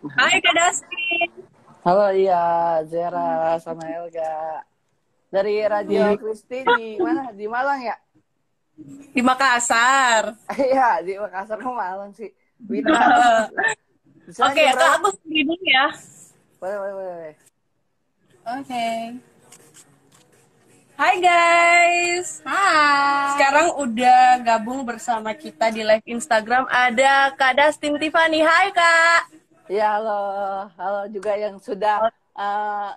Hai Kak Dustin. Halo, iya, Zera sama Elga. Dari Radio Kristi di mana? Di Malang ya? Di Makassar. Iya, di Makassar ke Malang sih. Bisa, bisa Oke, aja, Kak, bro. aku sendiri dulu ya. Boleh, boleh, boleh. Oke. Hai guys. Hai. Sekarang udah gabung bersama kita di live Instagram. Ada Kak Dustin Tiffany. Hai Kak. Iya, halo. Halo juga yang sudah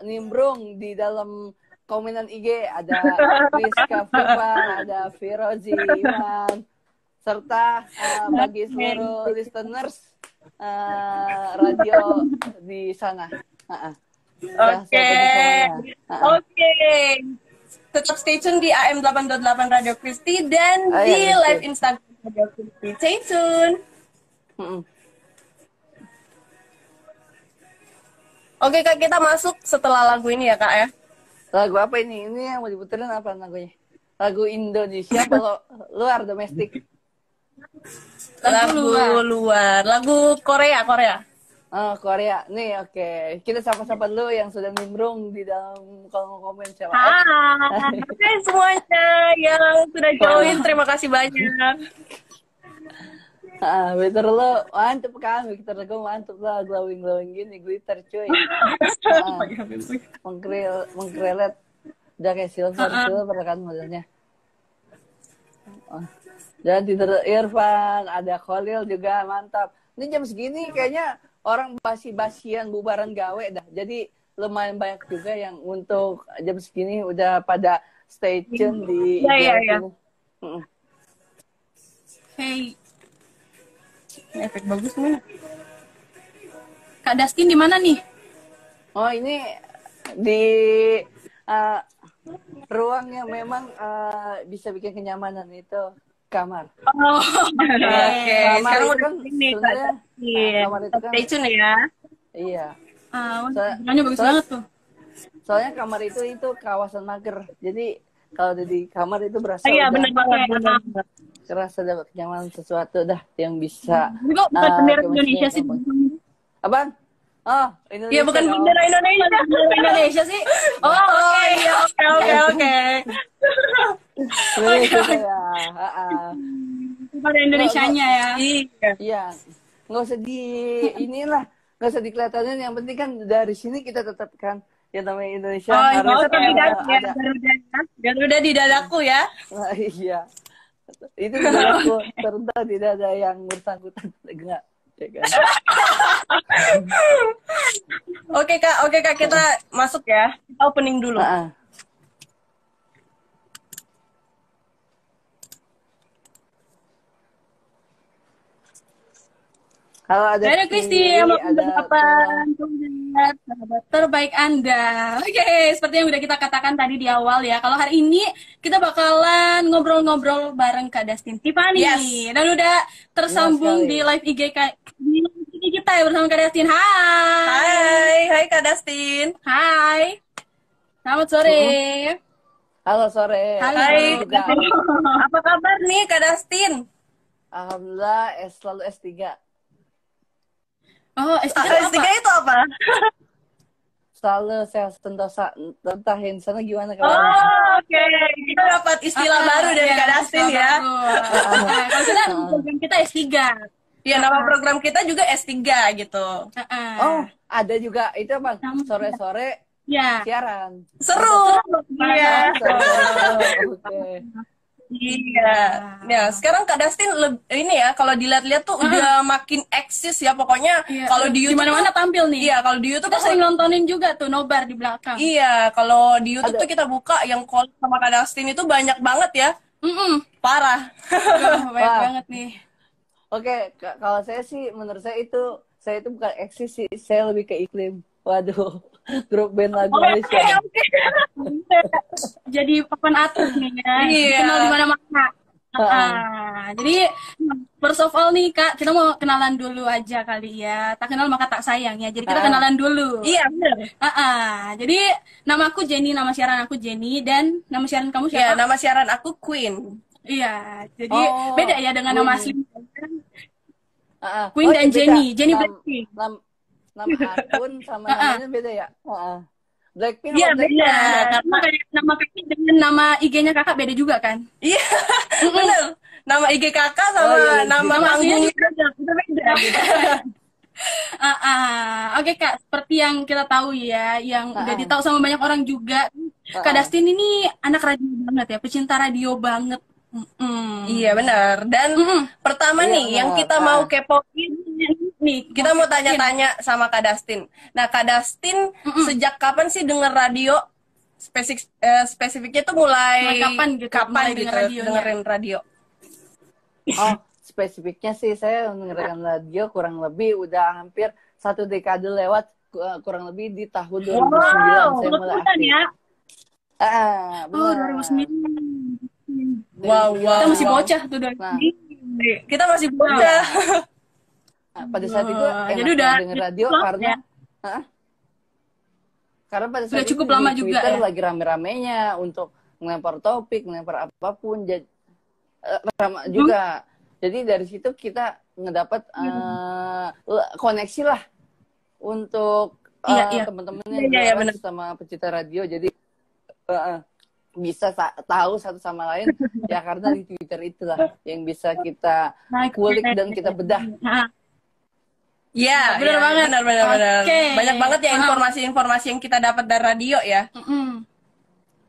nimbrung di dalam komenan IG. Ada Rizka Viva, ada Firozi Iman, serta bagi seluruh listeners radio di sana. Oke. Oke. Tetap stay tune di AM 8.8 Radio Kristi dan di live Instagram Radio Kristi. Stay tune. Oke Kak, kita masuk setelah lagu ini ya Kak ya. Lagu apa ini? Ini yang mau diputerin apa lagunya? Lagu Indonesia kalau luar domestik? Lagu luar. Lagu Korea. Oh, Korea. Nih, oke. Kita sapa-sapa dulu yang sudah nimbrung di dalam kolom komen siapa. Hai. Oke semuanya yang sudah join, terima kasih banyak. Victor lo mantep kan, Victor lo mantep lah, glowing gini, glitter cuy. Mengkrelet, udah kayak silver kan modelnya. Dan Tinder Irfan, ada Khalil juga mantap. Ini jam segini kayaknya orang basi-basian bubaran gawe dah. Jadi lumayan banyak juga yang untuk jam segini udah pada stay tune di Iya. Hey. Efek bagus nih. Kak Dustin di mana nih? Oh, ini di ruang yang memang bisa bikin kenyamanan itu kamar. Oh, oke. Kamar Sekarang itu kan sebenarnya kamar itu kan stay tune ya. Iya. Warnanya bagus banget tuh. Soalnya kamar itu kawasan mager. Jadi kalau di kamar itu berasa Iya, benar banget. Kerasa dapat kenyamanan sesuatu dah yang bisa. Tapi kok bukan bendera Indonesia sih? Apaan? Oh, Indonesia. Iya, bukan bendera Indonesia. Indonesia sih. Oh, iya, oke. Ya. Bukan Indonesianya ya. Iya. Nggak usah nggak usah dikelihatin. Yang penting kan dari sini kita tetapkan yang namanya Indonesia. Harus ada Garuda di dadaku ya. Nah, iya. Itu aku terentang tidak ada yang bersangkutan enggak ya kan? Oke kak kita masuk ya, kita opening dulu. Kalau ada Radio Kristi yang sahabat terbaik Anda. Oke, seperti yang udah kita katakan tadi di awal ya. Kalau hari ini kita bakalan ngobrol-ngobrol bareng Kak Dustin Tiffany. Yes. Dan udah tersambung di live IG kita ya bersama Kak Dustin. Hai Kak Dustin. Hai. Selamat sore. Halo sore. Hai. Apa kabar nih Kak Dustin? Alhamdulillah, selalu S3. Oh, S3 itu apa? selalu sehat sentosa. Tahin sana gimana Oh, kabarnya? oke. Kita dapat istilah baru dari Kak Dustin ya. Kalau kita program kita S3. Ya, nama program kita juga S3 gitu. Oh, ada juga itu apa? Sore-sore Ya. siaran. Seru. Iya. Oke. Iya. Ya, sekarang Kak Dustin ini ya, kalau dilihat-lihat tuh udah makin eksis ya pokoknya. Kalau di YouTube di mana-mana tampil nih. Iya, kalau di YouTube Kita sering nontonin juga tuh nobar di belakang. Iya, kalau di YouTube tuh kita buka yang collab sama Kak Dustin itu banyak banget ya. Parah. Banyak banget nih. Oke, kalau saya sih menurut saya itu bukan eksis sih, saya lebih ke iklim. Waduh, grup band lagu Malaysia. Oke. Jadi papan atas nih ya. Iya. Kenal di mana-mana. Jadi first of all nih Kak, kita mau kenalan dulu aja kali ya. Tak kenal maka tak sayang ya. Jadi kita kenalan dulu. Iya, benar. Jadi nama aku Jenny, nama siaran aku Jenny, dan nama siaran kamu Iya, siapa? nama siaran aku Queen. Iya, jadi beda ya dengan nama asli. Queen Oh, dan beda. Jenny Blackpink. Nama akun sama namanya beda ya? Blackpink Iya, sama Blackpink. Beda, karena kayak nama kakak dengan nama IG-nya kakak beda juga kan? Iya, benar. Nama IG kakak sama iya. nama panggungnya itu beda. Oke Kak, seperti yang kita tahu ya, yang udah ditahu sama banyak orang juga, Kak Dustin ini anak radio banget ya, pecinta radio banget. Iya, benar. Dan pertama nih, yang kita mau kepoin nih, kita mau tanya-tanya sama Kak Dustin. Nah, Kak Dustin sejak kapan sih denger radio? Spesifiknya tuh mulai kapan gitu, dengerin radio? Oh, spesifiknya sih saya mendengarkan radio kurang lebih udah hampir 1 dekade lewat, kurang lebih di tahun 2009 saya mulai aktif. Ya? Benar. 2009. Wow. Kita masih bocah tuh Kita masih bocah. Pada saat itu jadi enak udah denger radio karena karena pada saat udah cukup itu lama di juga Twitter ya? lagi rame-ramenya untuk melempar topik, melempar apapun, jadi ramah juga. Jadi dari situ kita ngedapat koneksi lah untuk teman-teman yang sama pecinta radio. Jadi bisa tahu satu sama lain ya karena di Twitter itulah yang bisa kita kulik dan kita bedah. Iya, benar. Okay. Banyak banget ya informasi-informasi yang kita dapat dari radio ya.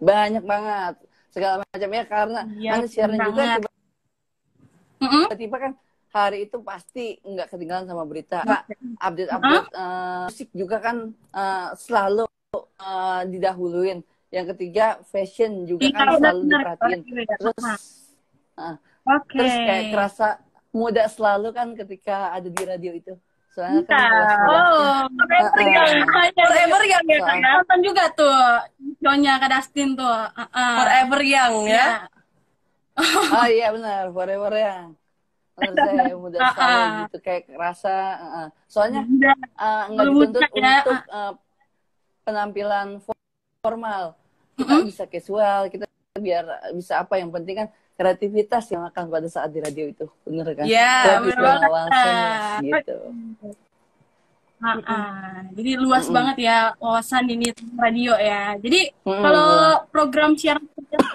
Banyak banget segala macam ya karena siaran juga tiba-tiba kan hari itu pasti nggak ketinggalan sama berita. Update musik juga kan selalu didahuluin. Yang ketiga fashion juga kan selalu diperhatiin. Terus kayak kerasa muda selalu kan ketika ada di radio itu. Soalnya kan Forever Young ya kan? Nonton juga tuh shownya Kak Dustin tuh. Forever Young ya? Oh iya benar, Forever Young. Menurut saya muda sekali gitu kayak kerasa. Soalnya nggak dituntut untuk penampilan formal. Kita bisa casual, kita biar bisa apa, yang penting kan kreativitas yang akan pada saat di radio itu, bener kan? Iya, bener gitu. Jadi luas banget ya wawasan ini radio ya. Jadi kalau program siaran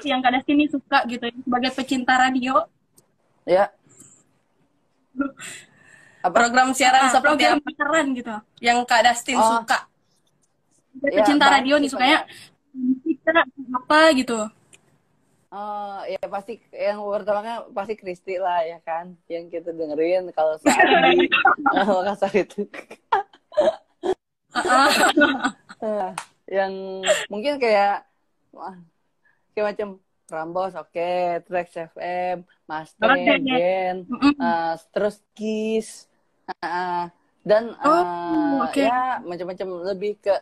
yang Kak Dustin ini suka gitu sebagai pecinta radio, ya. Program siaran seperti program siaran gitu yang Kak Dustin suka. Pecinta radio nih sukanya apa gitu? Ya pasti yang pertama kan pasti Kristi lah ya kan, yang kita dengerin kalau saat di Makassar itu. Yang mungkin kayak macam Prambos, Trax FM, Mustang, Gen, terus Kiss, dan ya macam-macam, lebih ke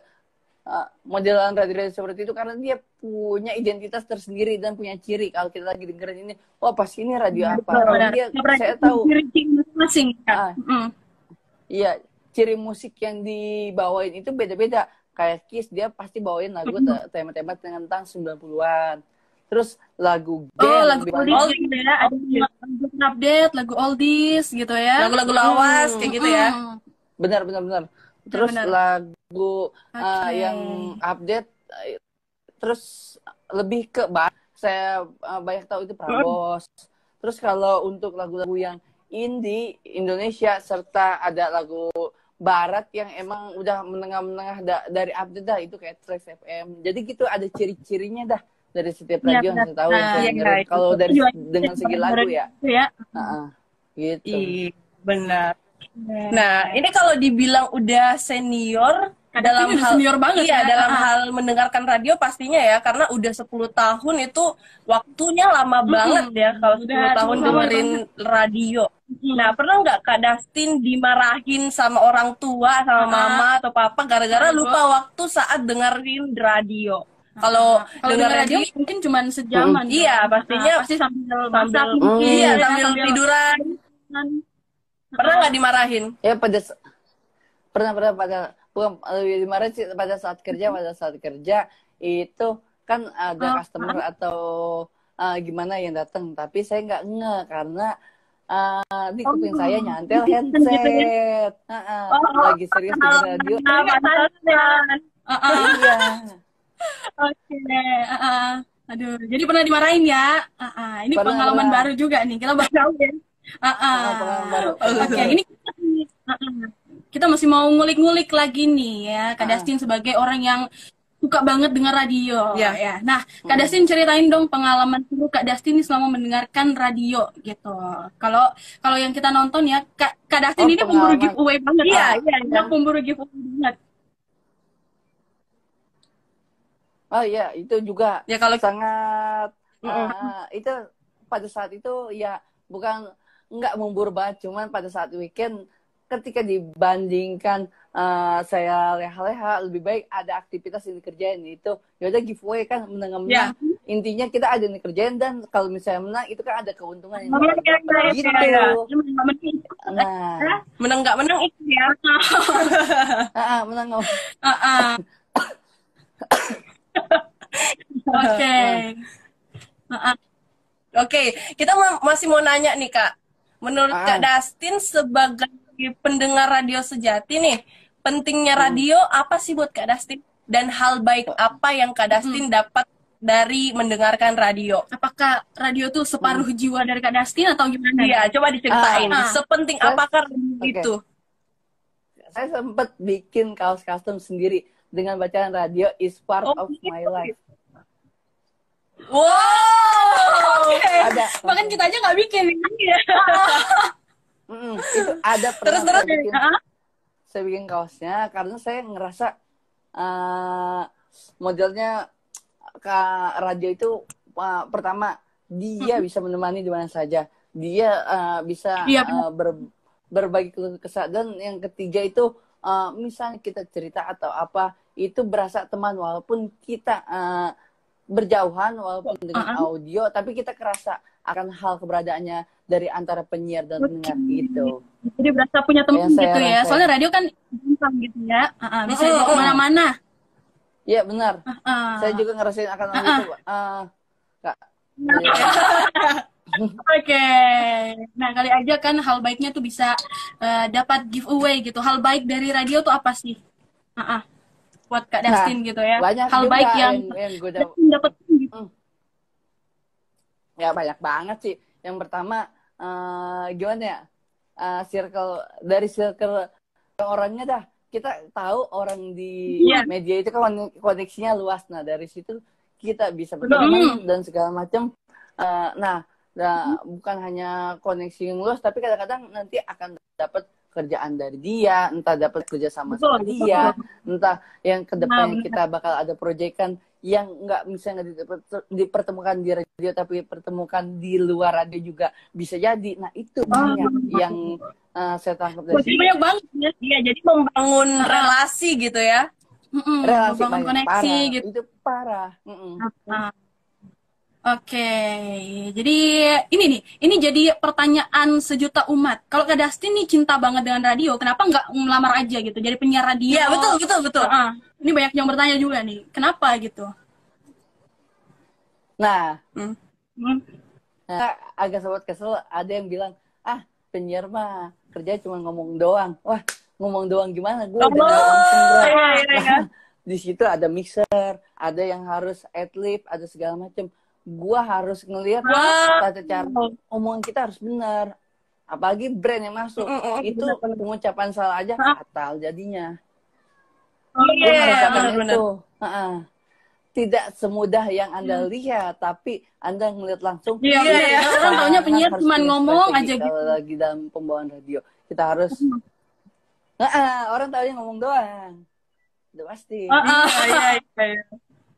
modelan radio seperti itu karena dia punya identitas tersendiri dan punya ciri. Kalau kita lagi dengerin ini, pasti ini radio apa? Saya tahu. Masing-masing. Iya, ciri musik yang dibawain itu beda-beda. Kayak Kiss, dia pasti bawain lagu tema-tema tentang 90-an. Terus lagu lagu oldies gitu ya. Ada lagu update, lagu oldies gitu ya. Lagu-lagu lawas kayak gitu ya. Benar. Terus benar. lagu Oke. yang update, terus lebih ke saya banyak tahu itu Prambors. Terus kalau untuk lagu-lagu yang indie Indonesia serta ada lagu barat yang emang udah menengah-menengah dari update dah, itu kayak Trax FM. Jadi gitu ada ciri-cirinya dah dari setiap Iya, radio yang benar. saya tahu yang saya Iya, dengerin. iya. Kalau dari Juga dengan segi lagu ya. ya. Gitu. Iya, benar. Nah, ini kalau dibilang udah senior dalam udah hal senior banget iya, ya. dalam hal mendengarkan radio pastinya ya, karena udah 10 tahun itu waktunya lama banget ya kalau 10 Udah tahun cukup lama dengerin radio. Nah, pernah nggak Kak Dustin dimarahin sama orang tua, sama mama atau papa gara-gara lupa waktu saat dengerin radio? Kalau denger radio mungkin cuma sejaman. iya, pastinya pasti sambil sambil masak mungkin, iya, ya, sambil tiduran. Pernah nggak dimarahin? Ya pernah pada bukan lebih dimarahin sih pada saat kerja itu kan ada customer atau gimana yang datang, tapi saya nggak karena di kuping saya nyantel handset, lagi serius di radio. Iya. Oke, aduh, jadi pernah dimarahin ya? Ini Pernah, pengalaman baru juga nih, kita baru tahu ya. Pengalaman baru. Oke, ini kita masih mau ngulik-ngulik lagi nih ya, Kak Dustin sebagai orang yang suka banget dengar radio. Ya. Nah, Kak Dustin ceritain dong pengalaman seru Kak Dustin selama mendengarkan radio gitu. Kalau yang kita nonton ya, Kak Dustin ini pemburu giveaway banget. Iya. Pemburu giveaway banget. Oh iya, itu juga ya kalau sangat itu pada saat itu ya bukan nggak memburu banget, cuman pada saat weekend ketika dibandingkan saya leha-leha, lebih baik ada aktivitas yang dikerjain, itu yaudah giveaway kan menang-menang. Intinya kita ada yang dikerjain, dan kalau misalnya menang itu kan ada keuntungan yang gitu. Nah, menang nggak menang itu ya. Menang. Oke, kita masih mau nanya nih Kak. Menurut Kak Dustin sebagai pendengar radio sejati nih, pentingnya radio apa sih buat Kak Dustin? Dan hal baik apa yang Kak Dustin dapat dari mendengarkan radio? Apakah radio tuh separuh jiwa dari Kak Dustin atau gimana? Iya, coba diceritain. Sepenting apakah radio itu? Saya sempat bikin kaos custom sendiri dengan bacaan radio is part of my life. Wow, ada. Bahkan kita aja nggak bikin ini ya. Itu ada terus saya bikin kaosnya karena saya ngerasa modelnya ke radio itu pertama dia bisa menemani di mana saja, dia bisa berbagi kesah, dan yang ketiga itu misalnya kita cerita atau apa itu berasa teman walaupun kita berjauhan, walaupun dengan audio, tapi kita kerasa akan hal keberadaannya dari antara penyiar dan pendengar gitu. Jadi berasa punya teman gitu ya. Soalnya radio kan gampang gitu ya. Bisa dibawa kemana-mana. Iya benar. Saya juga ngerasain akan hal itu, Kak. Oke. Nah, kali aja kan hal baiknya tuh bisa dapat giveaway gitu. Hal baik dari radio tuh apa sih? Buat Kak Dustin gitu ya. Hal baik yang gue dapat gitu. Ya banyak banget sih. Yang pertama gimana ya? Circle orangnya dah. Kita tahu orang di media itu kan koneksinya luas. Nah, dari situ kita bisa berteman dan segala macam. Bukan hanya koneksi yang luas, tapi kadang-kadang nanti akan dapat kerjaan dari dia, entah dapat kerja sama dia, entah yang kedepannya kita bakal ada proyekan yang nggak misalnya dipertemukan di radio, tapi pertemukan di luar radio juga bisa jadi. Nah itu banyak yang saya tangkap dari sini. Banyak banget ya. Iya, jadi membangun relasi gitu ya. Relasi membangun koneksi parah. gitu. Itu parah. Oke, jadi ini jadi pertanyaan sejuta umat. Kalau Kak Dustin nih cinta banget dengan radio, kenapa nggak melamar aja gitu, jadi penyiar radio? Iya betul. Ini banyak yang bertanya juga nih, kenapa gitu? Nah, agak sobat kesel, ada yang bilang, penyiar mah kerja cuma ngomong doang. Wah, ngomong doang gimana, gue udah nggak langsung bro. Di situ ada mixer, ada yang harus adlib, ada segala macam. Gue harus ngelihat tata cara omongan kita harus benar. Apalagi brand yang masuk, itu pengucapan salah aja fatal jadinya. Benar-benar. Tidak semudah yang Anda lihat, tapi Anda ngelihat langsung. Orang taunya penyiar cuma ngomong aja gitu. Kalau lagi dalam pembawaan radio, kita harus orang taunya ngomong doang. Udah pasti.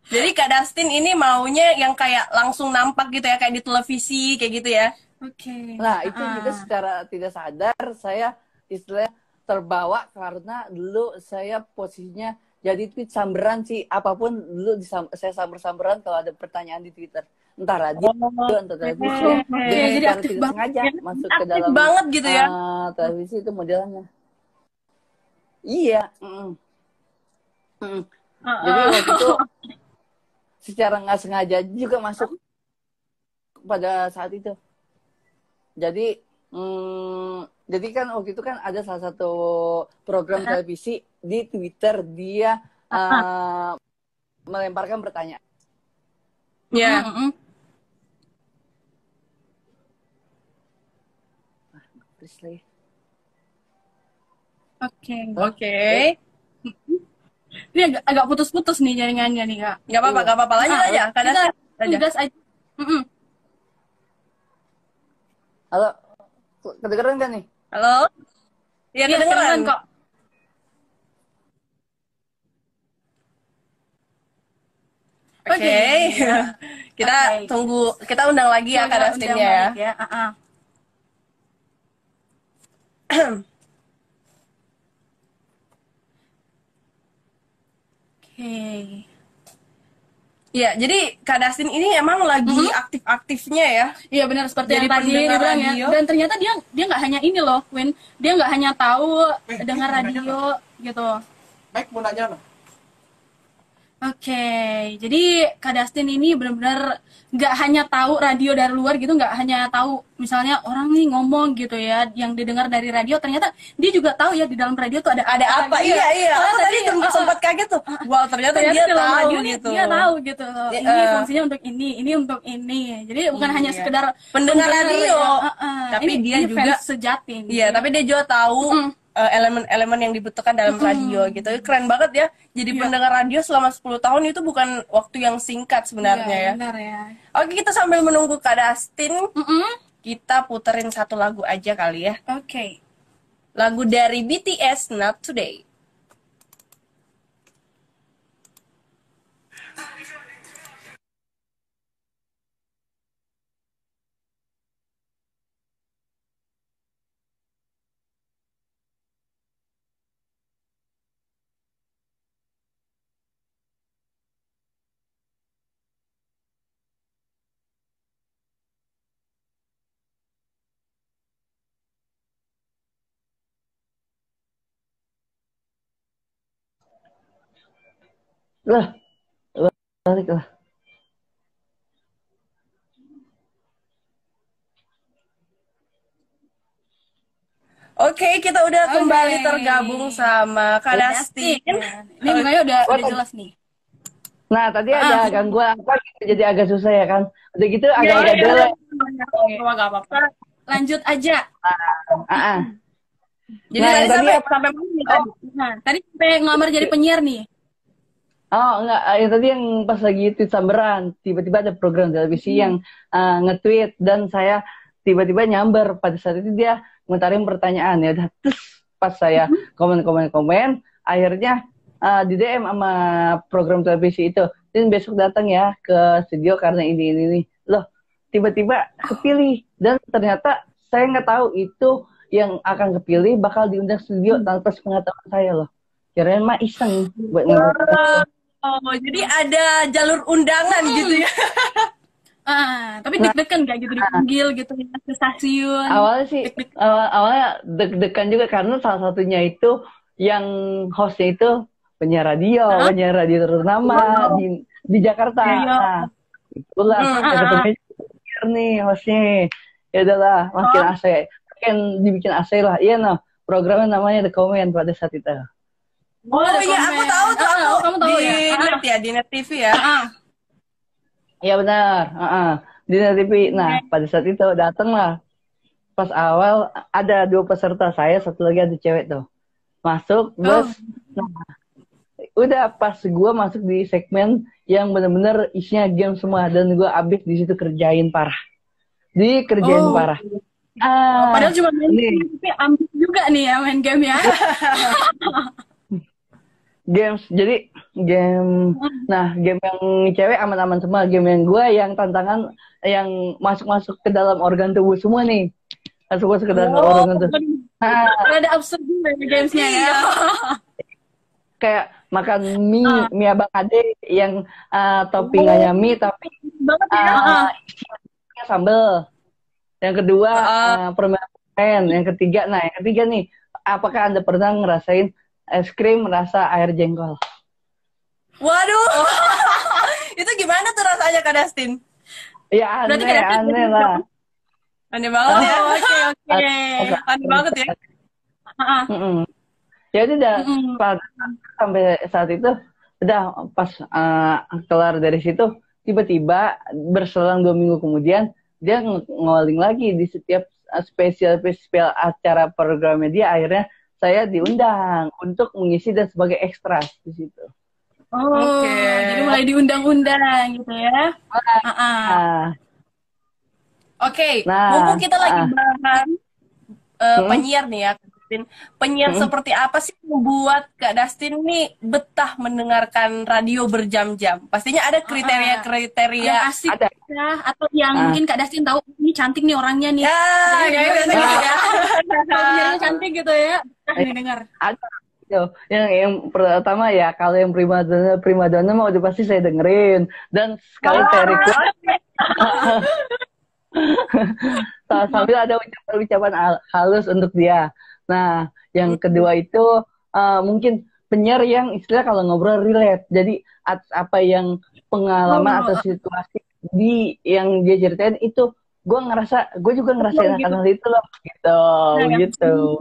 Jadi Kak Dustin ini maunya yang kayak langsung nampak gitu ya, kayak di televisi kayak gitu ya. Nah, itu juga secara tidak sadar saya istilahnya terbawa karena dulu saya posisinya jadi tweet samberan sih, apapun dulu saya samber-samberan kalau ada pertanyaan di Twitter, entah radio, entah televisi, jadi secara aktif tidak banget, sengaja masuk ke aktif dalam banget gitu ya. Televisi itu modelnya. Iya. Jadi waktu itu secara nggak sengaja juga masuk pada saat itu. Jadi kan waktu itu kan ada salah satu program televisi di Twitter, dia melemparkan pertanyaan. Oke. Ini agak putus-putus nih jaringannya nih Kak. Gak apa-apa, lanjut aja. Gas aja. Halo, kedengeran kan nih? Halo? Iya, kedengeran kok. Oke. Kita tunggu, kita undang lagi ya Kak Dustin ya. Iya, jadi Kak Dustin ini emang lagi aktif-aktifnya ya. Iya benar, seperti yang tadi dibilang ya. Dan ternyata dia nggak hanya ini loh, Win. Dia nggak hanya tahu dengar radio gitu. Baik, mau nanya loh. Jadi Kak Dustin ini benar-benar nggak hanya tahu radio dari luar gitu, nggak hanya tahu misalnya orang nih ngomong gitu ya, yang didengar dari radio, ternyata dia juga tahu ya di dalam radio tuh ada apa. Iya. Aku tadi sempat kaget tuh. Wow, ternyata dia tahu gitu. Dia tahu gitu. Ini fungsinya untuk ini untuk ini. Jadi bukan hanya sekedar pendengar radio, tapi ini dia juga sejati. Iya, tapi dia juga tahu elemen-elemen yang dibutuhkan dalam radio gitu. Keren banget ya. Jadi pendengar radio selama 10 tahun itu bukan waktu yang singkat sebenarnya ya. Benar ya. Oke, kita sambil menunggu Kak Dustin, kita puterin satu lagu aja kali ya. Lagu dari BTS, Not Today. Balik lah. Oke, kita udah kembali tergabung sama Kak Dustin. Ini mukanya udah jelas nih. Nah, tadi ada gangguan apa gitu, jadi agak susah ya kan. Udah gitu agak-agak delay. Gak apa-apa. Lanjut aja. Jadi tadi sampai mana? Tadi sampai ngelamar jadi penyiar nih. Oh enggak, tadi yang pas lagi tweet samberan, tiba-tiba ada program televisi yang nge-tweet dan saya tiba-tiba nyamber. Pada saat itu dia ngutarin pertanyaan ya, udah terus pas saya komen, akhirnya di DM sama program televisi itu, dan besok datang ya ke studio karena ini. Loh, tiba-tiba kepilih dan ternyata saya nggak tahu itu yang akan kepilih bakal diundang studio tanpa sepengetahuan saya loh. Kirain mah iseng buat jadi ada jalur undangan gitu ya. Tapi deg-degan gak gitu dipanggil gitu ya ke stasiun? Awalnya sih, awalnya deg-degan juga karena salah satunya itu yang hostnya itu penyiar radio ternama di Jakarta. Nah, itulah ketemu nih hostnya. Ya udahlah, makin dibikin AC lah. Iya programnya namanya The Comment pada saat itu. Oh iya, aku tahu tuh. Kamu tahu di ya? Net ya, di Net TV ya. Iya benar. Di Net TV. Nah, pada saat itu datanglah. Pas awal ada 2 peserta, saya, satu lagi ada cewek tuh. Masuk, terus nah, udah pas gue masuk di segmen yang bener-bener isinya game semua, dan gue abis di situ kerjain parah. Parah. Padahal cuma main game, tapi ambis juga nih ya main game ya. Games, jadi game, nah game yang cewek aman-aman semua, game yang gue yang tantangan yang masuk-masuk ke dalam organ tubuh semua nih. Masuk ke dalam organ tubuh. Ada absurd juga gamesnya ya. Kayak makan mie abang ade yang toppingannya mie tapi sambal. Yang kedua permen. Yang ketiga nih, apakah Anda pernah ngerasain es krim rasa air jengkol? Waduh. Itu gimana tuh rasanya Kak Dustin? Ya aneh lah. Aneh banget ya. Oke. Aneh banget ya. Jadi udah sampai saat itu udah pas kelar dari situ, tiba-tiba berselang 2 minggu kemudian dia ngoling lagi di setiap spesial acara programnya dia. Akhirnya saya diundang untuk mengisi dan sebagai ekstras di situ. Jadi mulai diundang-undang gitu ya. Mumpung kita lagi bahas penyiar nih ya, Dustin. Penyiar seperti apa sih membuat Kak Dustin nih betah mendengarkan radio berjam-jam? Pastinya ada kriteria-kriteria yang asik ya, atau yang mungkin Kak Dustin tahu ini cantik nih orangnya nih. Penyiarnya cantik gitu ya. Dengar. Ada. Yang pertama ya, kalau yang primadona mah udah pasti saya dengerin, dan sekali saya request sambil ada ucapan halus untuk dia. Nah, yang kedua itu mungkin penyiar yang istilah kalau ngobrol relate. Jadi apa yang pengalaman atau situasi yang dia ceritain itu gue juga ngerasain hal itu loh gitu.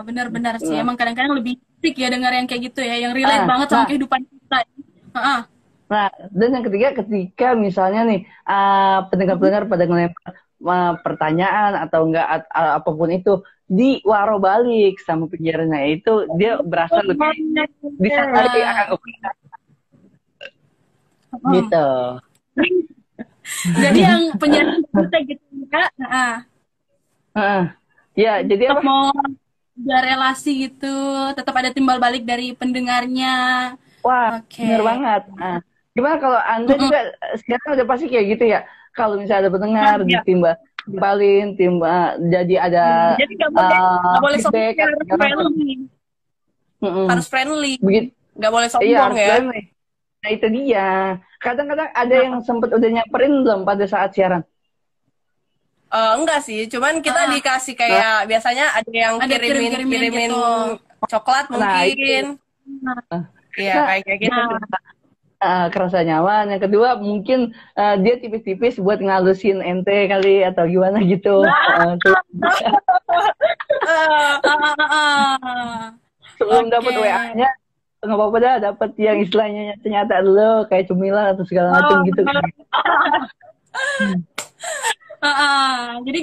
Benar-benar sih. Emang kadang-kadang lebih asik ya dengar yang kayak gitu ya, yang relate banget sama kehidupan kita. Nah, dan yang ketiga, ketika misalnya nih pendengar-pendengar pada ngelempar pertanyaan atau enggak apapun itu, diwaro balik sama penyiarnya, itu dia berasa lebih bisa lagi akan gitu. Jadi yang penyiar kita gitu Kak. Ya, jadi tetap mau ada relasi gitu, tetap ada timbal balik dari pendengarnya. Wah, bener banget. Gimana kalau Anda juga sekarang udah pasti kayak gitu ya? Kalau misalnya ada pendengar, ditimbalin, jadi ada jadi nggak boleh sombong, harus friendly. Nggak boleh sombong ya. Friendly. Nah itu dia. Kadang-kadang ada yang sempet udah nyamperin belum pada saat siaran? Enggak sih, cuman kita dikasih kayak biasanya ada yang kirimin gitu. Coklat mungkin. Iya kayak gitu. Kerasa nyaman. Yang kedua mungkin dia tipis-tipis buat ngalusin ente kali atau gimana gitu. Sebelum dapat WA-nya nggak apa-apa dah, dapat yang istilahnya ternyata lo kayak cemilan atau segala macam gitu. Jadi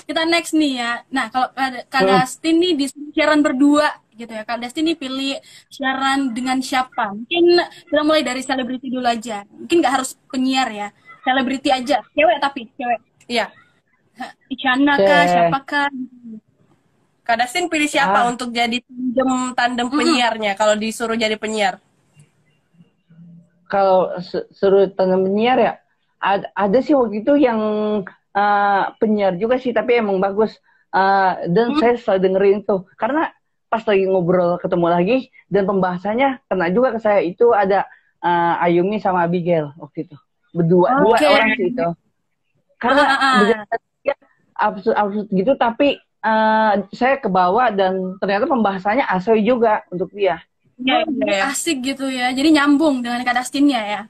kita next nih ya. Nah kalau Kak Dustin nih di siaran berdua gitu ya, Kak Dustin nih pilih siaran dengan siapa? Mungkin kita mulai dari selebriti dulu aja. Mungkin nggak harus penyiar ya, selebriti aja, cewek tapi cewek. Iya. Isyana kah, siapa kah? Kak Dustin pilih siapa untuk jadi tandem penyiarnya kalau disuruh jadi penyiar? Kalau suruh tandem penyiar ya, ada sih waktu itu yang penyiar juga sih, tapi emang bagus. Dan saya selalu dengerin tuh, karena pas lagi ngobrol ketemu lagi, dan pembahasannya kena juga ke saya, itu ada Ayumi sama Abigail waktu itu. Dua orang sih itu. Karena absurd gitu, tapi saya kebawa dan ternyata pembahasannya asoy juga untuk dia. Asik gitu ya, jadi nyambung dengan Kak Dustinnya ya.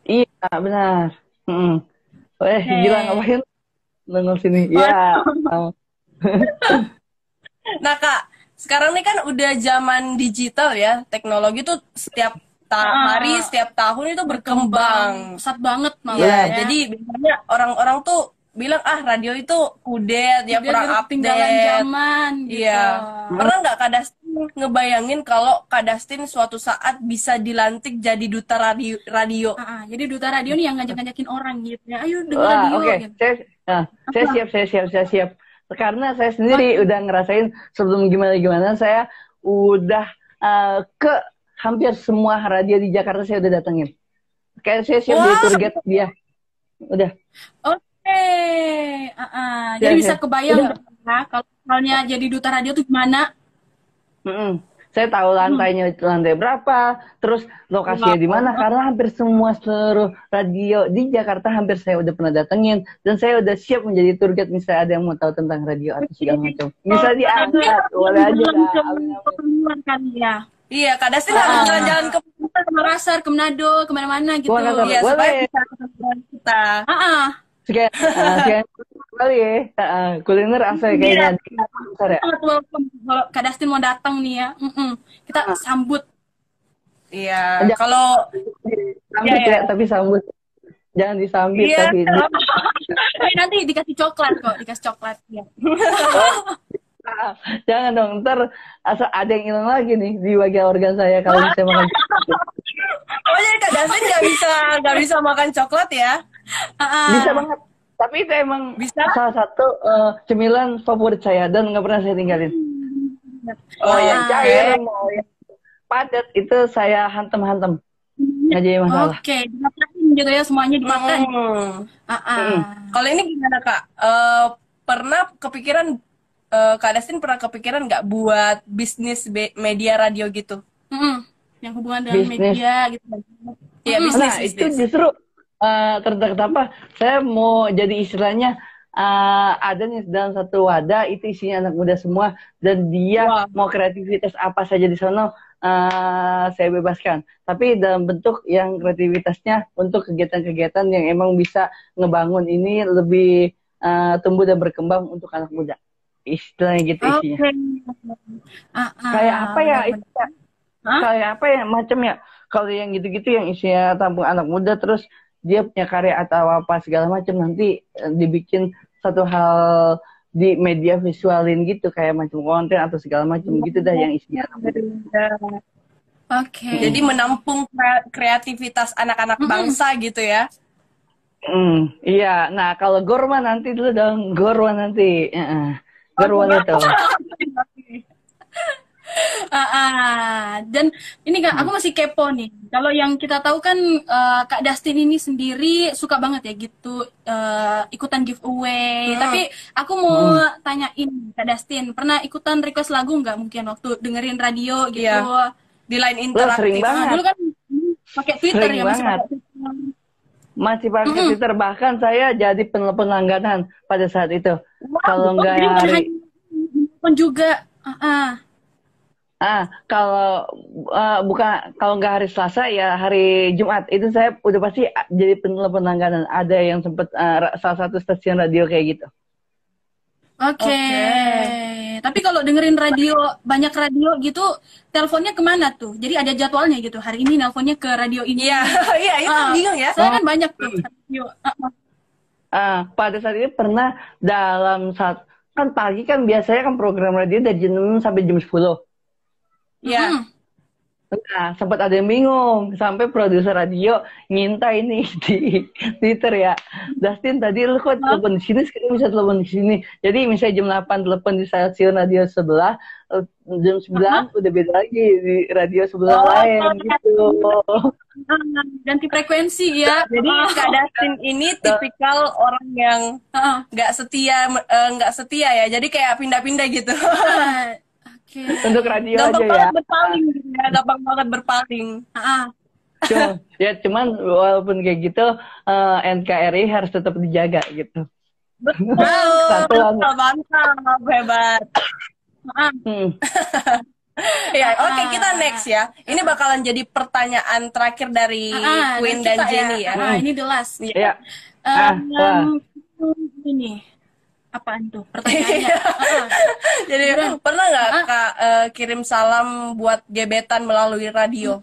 Iya benar. Gila ngapain? nongol sini. Iya. Nah Kak, sekarang ini kan udah zaman digital ya, teknologi tuh setiap hari, setiap tahun itu berkembang. Pesat banget malah. Iya, jadi biasanya orang-orang tuh bilang radio itu kudet, ya kurang ketinggalan update. zaman gitu. Iya. Pernah nggak Kak Dastin ngebayangin kalau Kak Dastin suatu saat bisa dilantik jadi duta radio? Jadi duta radio nih yang ngajak-ngajakin orang gitu ya. Ayo denger Wah, radio oke. gitu. Saya siap. Karena saya sendiri udah ngerasain sebelum gimana-gimana, saya udah ke hampir semua radio di Jakarta saya udah datengin. Kayak saya siap jadi tour guide dia. Udah. Jadi bisa kebayang ya, kalau misalnya jadi duta radio tuh gimana? Saya tahu lantainya lantai berapa, terus lokasinya di mana, karena hampir semua seluruh radio di Jakarta hampir saya udah pernah datengin, dan saya udah siap menjadi tour guide misalnya ada yang mau tahu tentang radio atau segala macam. Bisa diangkat, boleh aja lah. Iya, Kak Dastin harus jalan-jalan ke Makassar, ke Manado, kemana-mana gitu. Iya, supaya bisa ketemu kita. Sekian kali ya, kuliner asal kayaknya. Kalau Kak Dastin mau datang nih ya, kita sambut. Iya, kalau sambut ya, tapi sambut. Jangan disambit, tapi nanti dikasih coklat kok, dikasih coklat ya. Jangan dong, ntar asal ada yang hilang lagi nih di bagian organ saya kalau saya makan. Oh jadi Kak Dastin nggak bisa makan coklat ya? Bisa banget. Tapi itu emang salah satu cemilan favorit saya dan nggak pernah saya tinggalin. Yang cair mau yang padat itu saya hantem-hantem. Nggak jadi masalah. Oke, dimakan gitu ya, semuanya dimakan. Kalau ini gimana Kak? Pernah kepikiran Kak Dastin pernah kepikiran nggak buat bisnis media radio gitu? Yang hubungan dengan media gitu. Iya, bisnis. Itu justru terdekat apa? Saya mau jadi istilahnya ada nih dalam satu wadah itu isinya anak muda semua dan dia mau kreativitas apa saja di sana saya bebaskan. Tapi dalam bentuk yang kreativitasnya untuk kegiatan-kegiatan yang emang bisa ngebangun ini lebih tumbuh dan berkembang untuk anak muda. Istilahnya gitu isinya. Kayak apa ya? Kayak apa ya macamnya? Kalau yang gitu-gitu yang isinya tampung anak muda terus dia punya karya atau apa segala macam nanti dibikin satu hal di media visualin gitu kayak macam konten atau segala macam gitu dah yang isinya. Jadi menampung kreativitas anak-anak bangsa gitu ya. Iya. Nah kalau Gorma nanti dulu dong, Gorma nanti. Gorma itu. Dan ini Kak, aku masih kepo nih. Kalau yang kita tahu kan Kak Dastin ini sendiri suka banget ya gitu ikutan giveaway. Tapi aku mau tanyain Kak Dastin, pernah ikutan request lagu nggak mungkin waktu dengerin radio gitu? Iya. Di line interaktif. Sering banget. Dulu kan pakai Twitter ya masih pakai Twitter, bahkan saya jadi penelpon langganan pada saat itu. Kalau nggak hari juga. Kalau kalau nggak hari Selasa ya hari Jumat itu saya udah pasti jadi penelpon langganan. Ada yang sempat salah satu stasiun radio kayak gitu. Oke. Tapi kalau dengerin radio, banyak radio gitu, teleponnya kemana tuh? Jadi ada jadwalnya gitu. Hari ini nelponnya ke radio ini. Iya, itu bingung ya. Saya kan banyak tuh radio. Pada saat itu pernah dalam saat kan pagi kan biasanya kan program radio dari jam 6 sampai jam 10. Iya. Nah, sempat ada yang bingung sampai produser radio ngintai nih di Twitter ya. Dastin tadi lu kok telepon di sini, sekarang bisa telepon di sini. Jadi misalnya jam 8 telepon di stasiun radio sebelah, jam 9 udah beda lagi di radio sebelah lain gitu. Ganti frekuensi ya. Jadi Kak Dastin ini tipikal orang yang nggak setia ya. Jadi kayak pindah-pindah gitu. Untuk radio gampang aja ya. Berpaling gitu ya. Gampang banget berpaling. Cuman walaupun kayak gitu NKRI harus tetap dijaga gitu. Betul. Mantap, hebat. Ya, oke, kita next ya. Ini bakalan jadi pertanyaan terakhir dari Queen dan Jenny ya. Ini the last. Ya. Ini Apaan tuh pertanyaannya? Jadi pernah nggak Kak kirim salam buat gebetan melalui radio?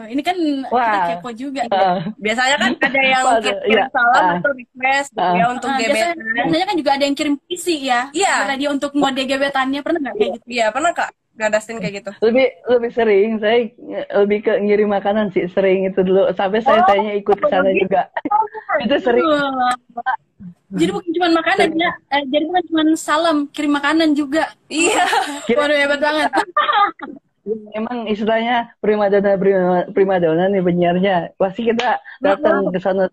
Ini kan kita kepo juga. Biasanya kan ada yang kirim salam atau request ya untuk gebetan. Biasanya kan juga ada yang kirim puisi ya. Iya. Radio untuk mode gebetannya, pernah nggak kayak gitu? Iya, pernah Kak. Kak Dustin kayak gitu. Lebih sering saya lebih ke ngirim makanan sih, sering itu dulu sampai saya ikut ke sana juga. Itu sering. Jadi bukan cuma makanan ya, jadi bukan cuma salam, kirim makanan juga. Iya. Waduh, hebat banget. Emang istilahnya primadona nih penyiarnya. Pasti kita datang ke sana,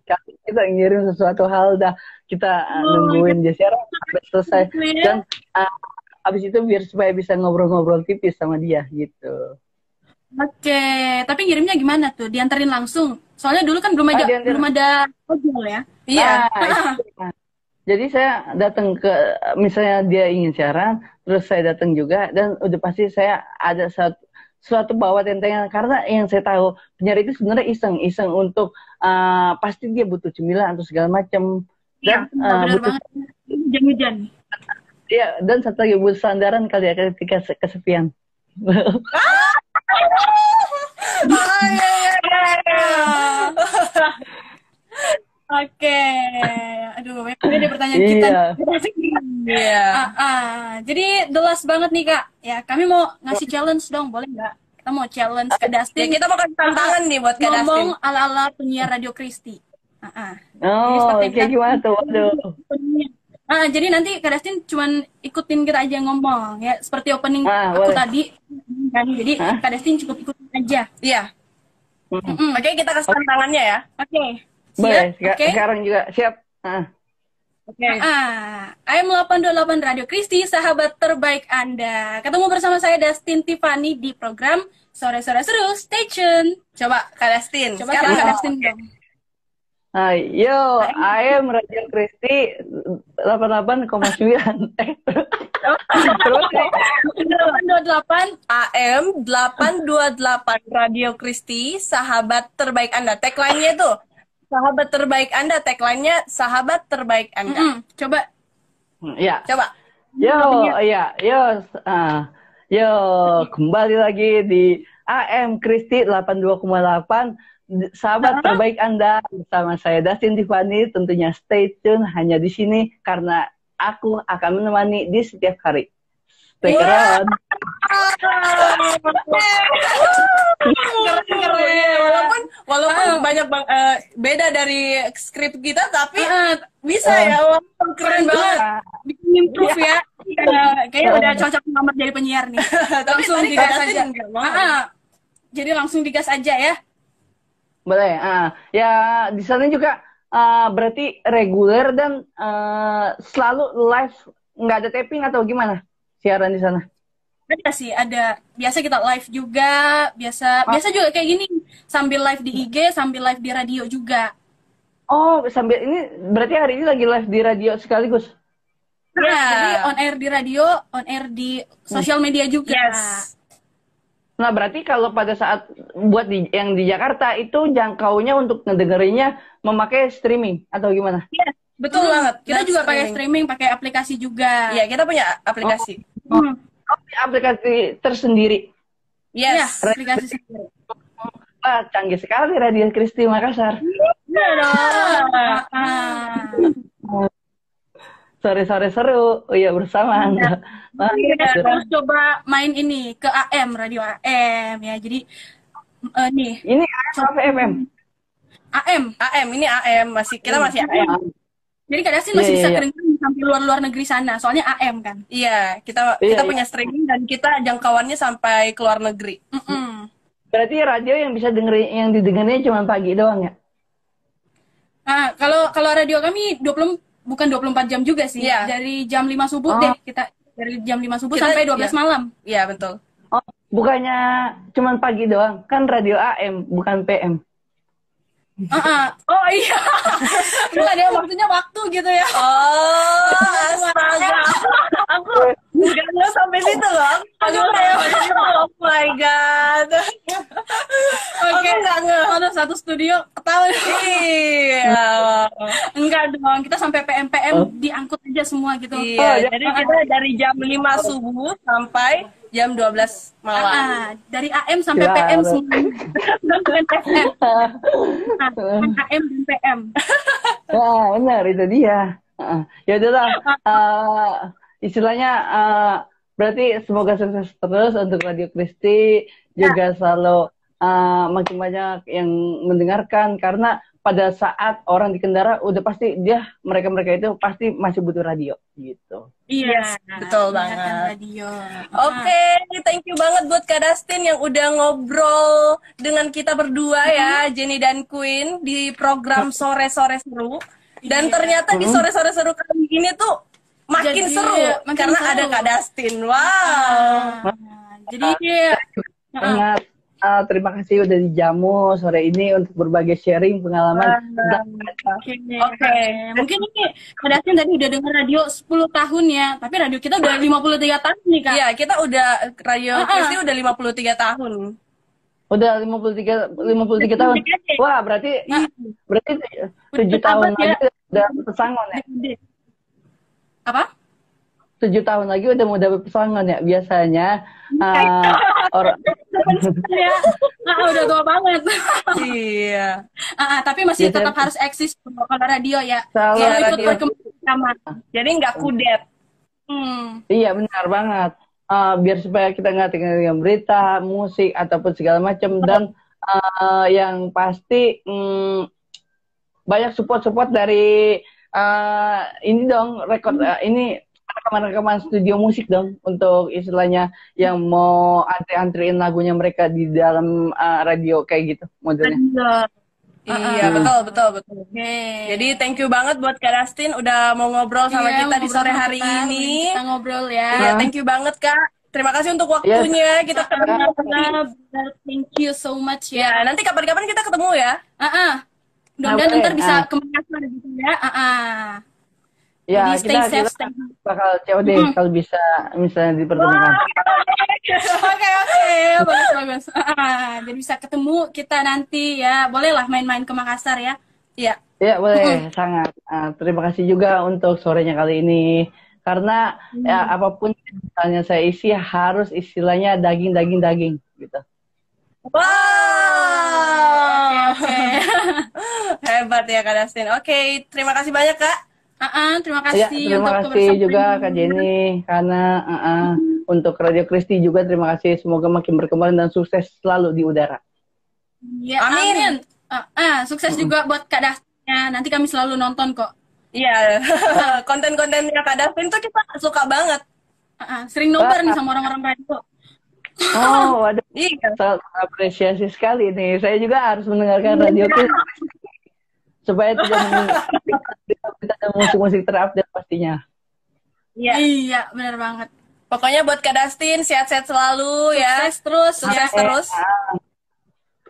kita ngirim sesuatu hal, dah kita nungguin dia siaran sampai selesai. Dan abis itu biar supaya bisa ngobrol-ngobrol tipis sama dia gitu. Oke, tapi ngirimnya gimana tuh? Dianterin langsung? Soalnya dulu kan belum ada ojol ya. Iya. Jadi saya datang ke, misalnya dia ingin siaran, terus saya datang juga, dan udah pasti saya ada suatu bawa tentengan, karena yang saya tahu penyiar itu sebenarnya iseng untuk pasti dia butuh cemilan atau segala macam, dan butuh hujan-hujan. Iya, dan satu lagi butuh sandaran kali ya ketika kesepian. Oke, aduh, ini pertanyaan kita. Iya. Jadi delas banget nih Kak. Ya, kami mau ngasih challenge dong, boleh nggak? Kita mau challenge Kak Dustin. Ya, kita mau kasih tantangan nih buat Kak Dustin. Ngomong ala-ala penyiar Radio Kristi. Kayak gimana tuh? Waduh. Jadi nanti Kak Dustin cuman ikutin kita aja ngomong ya, seperti opening aku tadi kan. Jadi Kak Dustin cukup ikutin aja. Iya. Oke, kita kasih tantangannya ya. Oke. Boleh, sekarang juga siap. AM 828 Radio Kristi, sahabat terbaik Anda. Ketemu bersama saya Dustin Tiffany di program Sore-Sore Seru. Stay tune. Coba Kak Dustin. Coba Kak Dustin dong. Yo, AM Radio Kristi 88,9. Terus 828 AM 828 Radio Kristi, sahabat terbaik Anda. Tagline-nya tuh sahabat terbaik Anda, tagline-nya sahabat terbaik Anda. Coba. Ya. Coba. Yo, kembali lagi di AM Kristi 82,8. Sahabat terbaik Anda bersama saya Dustin Tiffany, tentunya stay tune hanya di sini karena aku akan menemani di setiap hari. Stay on. Walaupun banyak beda dari skrip kita, tapi bisa ya, keren banget. Bikin improve ya. Kayaknya udah cocok banget jadi penyiar nih. Langsung digas aja. Jadi langsung digas aja ya. Boleh. Ya di sana juga berarti reguler dan selalu live, nggak ada taping atau gimana siaran di sana? Ada sih, ada. Biasa kita live juga, biasa juga kayak gini, sambil live di IG, sambil live di radio juga. Oh, sambil ini berarti hari ini lagi live di radio sekaligus. Jadi on air di radio, on air di sosial media juga. Yes. Nah, berarti kalau pada saat buat yang di Jakarta itu jangkaunya untuk ngedengerinnya memakai streaming atau gimana? Iya, betul banget. Kita juga pakai streaming, pakai aplikasi juga. Iya, kita punya aplikasi. Aplikasi tersendiri. Yes, aplikasi sendiri. Canggih sekali Radio Kristi Makassar. Iya dong. Sore-sore seru, bersama Anda. Terus coba main ini ke AM, radio AM ya. Jadi nih. Ini AM FM. AM, ini AM kita masih AM. Jadi Kak Dustin masih bisa kedengeran sampai luar negeri sana, soalnya AM kan. Iya, kita punya streaming dan kita jangkauannya sampai ke luar negeri. Berarti radio yang bisa yang didengarnya cuma pagi doang ya? Nah, kalau radio kami bukan 24 jam juga sih. Yeah. Dari jam 5 subuh dari jam 5 subuh sampai 12 malam. Iya, betul. Oh, bukannya cuma pagi doang. Kan radio AM, bukan PM. Oh iya. Bukan ya, maksudnya waktu gitu ya. Oh, astaga. Aku nggak sampai situ loh. Oh my god. Oke, kalau satu studio Ketawa. Iya. Enggak dong, kita sampai PM diangkut aja semua gitu. Iya, jadi kita dari jam 5 subuh sampai jam 12 malam. Dari AM sampai Ya, PM semua. Bukan FM. AM dan PM. Wah, benar itu dia. Ya udahlah, istilahnya berarti semoga sukses terus untuk Radio Kristi, juga selalu makin banyak yang mendengarkan, karena pada saat orang di kendara udah pasti mereka itu pasti masih butuh radio gitu. Iya, betul banget. Radio. Oke, thank you banget buat Kak Dustin yang udah ngobrol dengan kita berdua ya, Jenny dan Queen di program Sore-Sore Seru. Dan ternyata di Sore-Sore Seru kali ini tuh makin seru karena ada Kak Dustin. Wow. Jadi sangat terima kasih udah dijamu sore ini untuk berbagi sharing pengalaman. Oke. Mungkin ini Kak Dustin tadi udah dengar radio 10 tahun ya, tapi radio kita udah 53 tahun nih Kak. Iya, kita udah Radio Kristi udah 53 tahun. Udah 53 tahun. Wah, berarti 7 tahun lagi udah pesangon ya. Apa? 7 tahun lagi udah mau dapet pesangon ya. Biasanya orang udah tua banget. Iya. Tapi masih tetap harus eksis kalau radio ya. Selalu ikut berkembang. Jadi nggak kudet. Iya, benar banget. Biar supaya kita nggak tinggal berita, musik ataupun segala macam, dan yang pasti banyak support dari ini dong, ini rekaman studio musik dong, untuk istilahnya yang mau antriin lagunya mereka di dalam radio kayak gitu modelnya. Iya, betul. Jadi thank you banget buat Kak Dustin udah mau ngobrol sama kita di sore hari ini. Kita ngobrol ya. Iya, thank you banget Kak. Terima kasih untuk waktunya. Kita ketemu. Thank you so much ya. Nanti kapan-kapan kita ketemu ya. Mudah-mudahan ntar bisa ke Makassar gitu ya. Ya, jadi stay safe, bakal COD kalau bisa misalnya dipertemukan. Oke, bagus. Jadi bisa ketemu kita nanti ya. Bolehlah main-main ke Makassar ya. Iya. Ya, boleh. Sangat. Terima kasih juga untuk sorenya kali ini. Karena ya, apapun misalnya saya isi harus istilahnya daging gitu. Wow. Okay. Hebat ya Kak Dustin. Oke, terima kasih banyak Kak. Terima kasih. Ya, terima kasih juga Kak Jenny, karena untuk Radio Kristi juga terima kasih. Semoga makin berkembang dan sukses selalu di udara. Ya, amin. Sukses juga buat Kak Dustin. Nanti kami selalu nonton kok. Iya, konten-kontennya Kak Dustin tuh kita suka banget. Sering nobar nih sama orang-orang radio. Oh, waduh. Iya. Sangat apresiasi sekali nih. Saya juga harus mendengarkan radio Kristi supaya tidak ada musik-musik terupdate pastinya. Iya, benar banget. Pokoknya buat Kak Dustin sehat-sehat selalu ya. Sukses terus.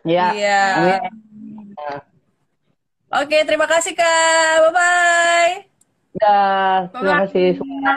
Iya. Amin. Oke, terima kasih Kak. Bye-bye. Terima kasih semua.